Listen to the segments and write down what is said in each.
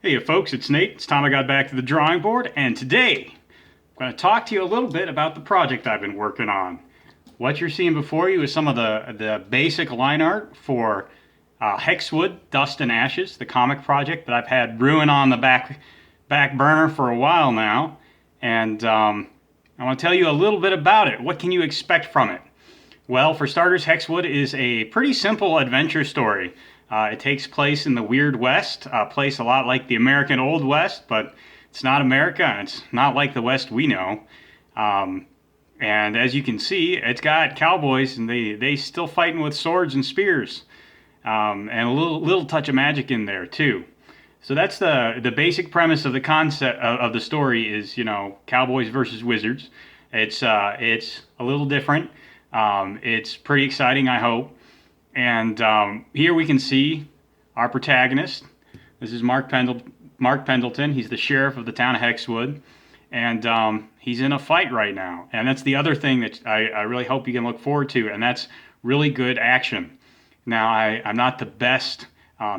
Hey folks, it's Nate. It's time I got back to the drawing board, and today I'm going to talk to you a little bit about the project I've been working on. What you're seeing before you is some of the basic line art for Hexwood, Dust and Ashes, the comic project that I've had brewing on the back burner for a while now. And I want to tell you a little bit about it. What can you expect from it? Well, for starters, Hexwood is a pretty simple adventure story. It takes place in the Weird West, a place a lot like the American Old West, but it's not America, and it's not like the West we know. Um, and as you can see, it's got cowboys, and they still fighting with swords and spears, and a little touch of magic in there too. So that's the basic premise of the concept of the story is cowboys versus wizards. It's a little different. It's pretty exciting, I hope. And here we can see our protagonist. This is Mark Pendleton. He's the sheriff of the town of Hexwood. And he's in a fight right now. And that's the other thing that I really hope you can look forward to. And that's really good action. Now, I'm not the best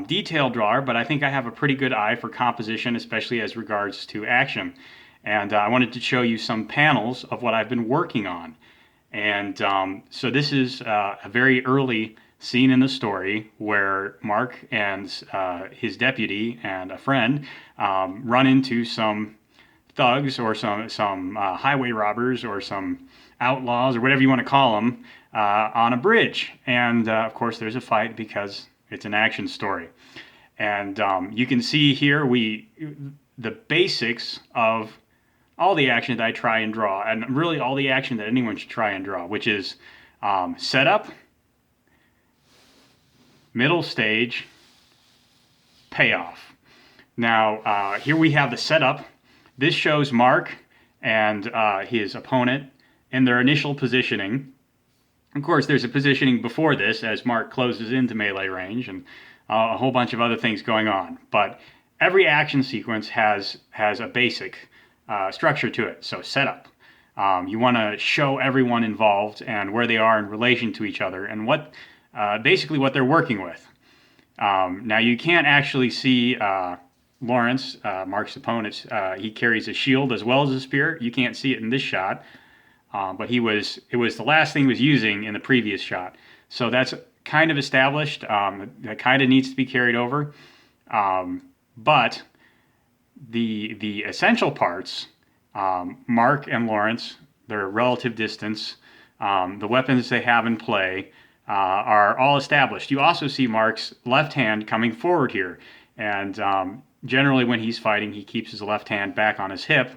detail drawer, but I think I have a pretty good eye for composition, especially as regards to action. And I wanted to show you some panels of what I've been working on. And so this is a very early scene in the story where Mark and his deputy and a friend run into some thugs or some highway robbers or some outlaws or whatever you want to call them on a bridge. And of course, there's a fight because it's an action story. And you can see here the basics of all the action that I try and draw, and really all the action that anyone should try and draw, which is setup, middle stage, payoff. Now, here we have the setup. This shows Mark and his opponent in their initial positioning. Of course, there's a positioning before this as Mark closes into melee range and a whole bunch of other things going on. But every action sequence has a basic structure to it. So setup. You want to show everyone involved and where they are in relation to each other and basically what they're working with. Now you can't actually see Lawrence, Mark's opponent. He carries a shield as well as a spear. You can't see it in this shot, but it was the last thing he was using in the previous shot. So that's kind of established. That kind of needs to be carried over. But the essential parts, Mark and Lawrence, their relative distance, the weapons they have in play, are all established. You also see Mark's left hand coming forward here. And generally when he's fighting, he keeps his left hand back on his hip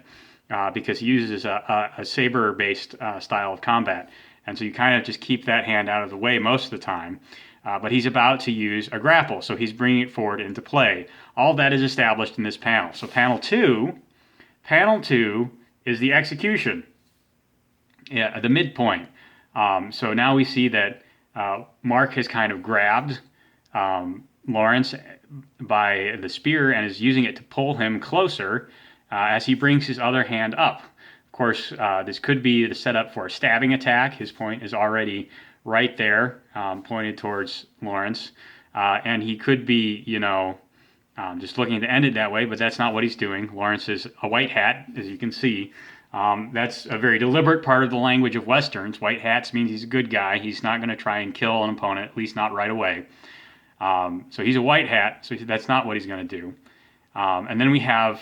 because he uses a saber-based style of combat. And so you kind of just keep that hand out of the way most of the time. But he's about to use a grapple, so he's bringing it forward into play. All that is established in this panel. So panel two is the execution, the midpoint. So now we see that Mark has kind of grabbed Lawrence by the spear and is using it to pull him closer as he brings his other hand up. Of course, this could be the setup for a stabbing attack. His point is already right there, pointed towards Lawrence. And he could be, just looking to end it that way, but that's not what he's doing. Lawrence is a white hat, as you can see. That's a very deliberate part of the language of Westerns. White hats means he's a good guy. He's not going to try and kill an opponent, at least not right away. So he's a white hat, so that's not what he's going to do. And then we have,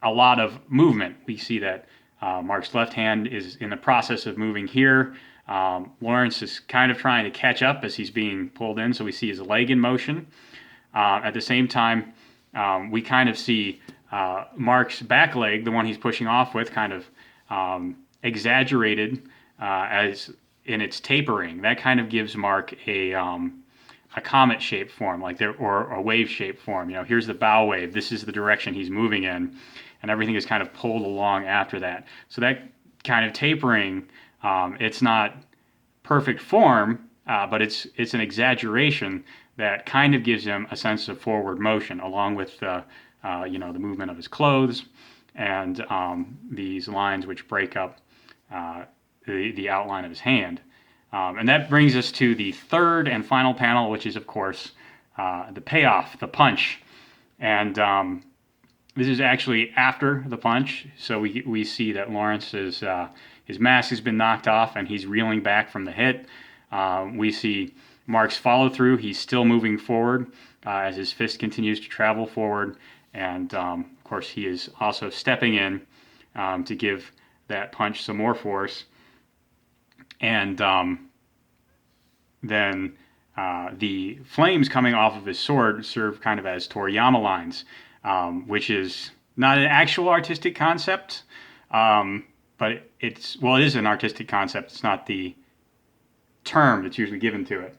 a lot of movement. We see that Mark's left hand is in the process of moving here. Lawrence is kind of trying to catch up as he's being pulled in, so we see his leg in motion. At the same time, we kind of see Mark's back leg, the one he's pushing off with, kind of exaggerated as in its tapering. That kind of gives Mark a comet-shaped form, or a wave-shaped form. Here's the bow wave. This is the direction he's moving in, and everything is kind of pulled along after that. So that kind of tapering, it's not perfect form, but it's an exaggeration that kind of gives him a sense of forward motion, along with the movement of his clothes and these lines which break up the outline of his hand. And that brings us to the third and final panel, which is, of course, the payoff, the punch. And this is actually after the punch, so we see that Lawrence is his mask has been knocked off and he's reeling back from the hit. We see Mark's follow through. He's still moving forward as his fist continues to travel forward, and of course he is also stepping in to give that punch some more force. And then the flames coming off of his sword serve kind of as Toriyama lines, which is not an actual artistic concept, but it is an artistic concept. It's not the term that's usually given to it.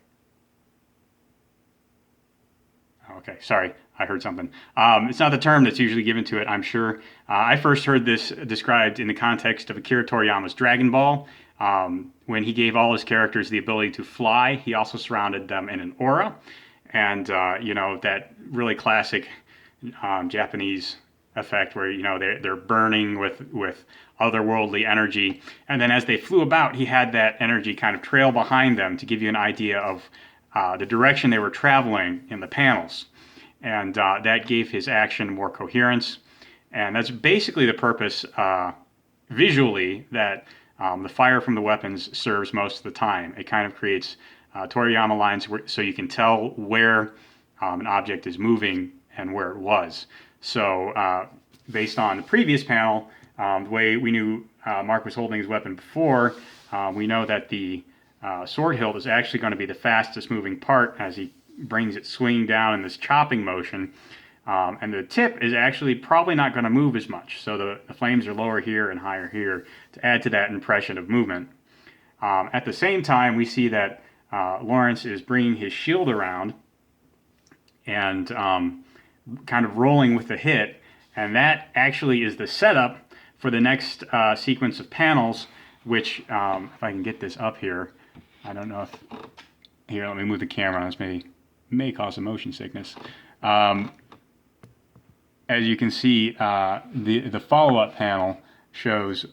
Okay, sorry, I heard something. It's not the term that's usually given to it, I'm sure. I first heard this described in the context of Akira Toriyama's Dragon Ball. When he gave all his characters the ability to fly, he also surrounded them in an aura. And, that really classic Japanese effect where, they're burning with otherworldly energy. And then as they flew about, he had that energy kind of trail behind them to give you an idea of the direction they were traveling in the panels. And that gave his action more coherence. And that's basically the purpose visually that the fire from the weapons serves most of the time. It kind of creates Toriyama lines so you can tell where an object is moving and where it was. So based on the previous panel, the way we knew Mark was holding his weapon before, we know that the sword hilt is actually going to be the fastest moving part as he brings it swinging down in this chopping motion. And the tip is actually probably not going to move as much. So the flames are lower here and higher here to add to that impression of movement. At the same time, we see that Lawrence is bringing his shield around and kind of rolling with the hit. And that actually is the setup for the next sequence of panels, which, if I can get this up here, I don't know if... Here, let me move the camera. This may cause some motion sickness. As you can see, the follow-up panel shows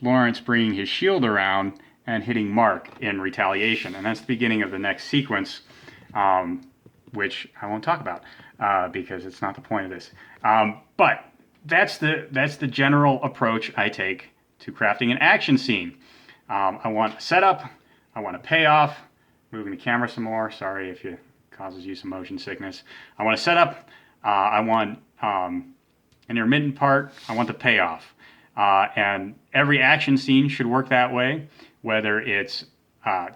Lawrence bringing his shield around and hitting Mark in retaliation. And that's the beginning of the next sequence, which I won't talk about because it's not the point of this. But that's the general approach I take to crafting an action scene. I want a setup. I want a payoff. Moving the camera some more. Sorry if it causes you some motion sickness. I want a setup. I want an intermittent part. I want the payoff. And every action scene should work that way, whether it's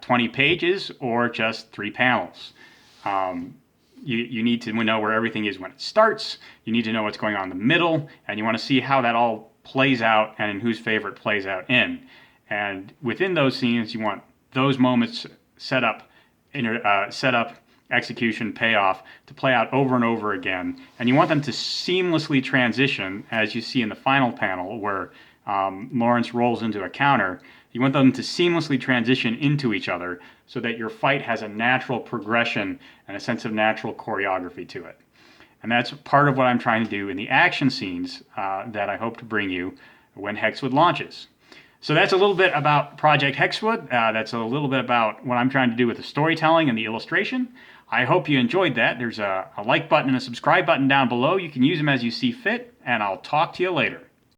20 pages or just 3 panels. You need to know where everything is when it starts. You need to know what's going on in the middle, and you want to see how that all plays out and in whose favor it plays out in. And within those scenes, you want those moments set up, execution, payoff to play out over and over again. And you want them to seamlessly transition, as you see in the final panel where Lawrence rolls into a counter. You want them to seamlessly transition into each other so that your fight has a natural progression and a sense of natural choreography to it. And that's part of what I'm trying to do in the action scenes that I hope to bring you when Hexwood launches. So that's a little bit about Project Hexwood. That's a little bit about what I'm trying to do with the storytelling and the illustration. I hope you enjoyed that. There's a like button and a subscribe button down below. You can use them as you see fit, and I'll talk to you later.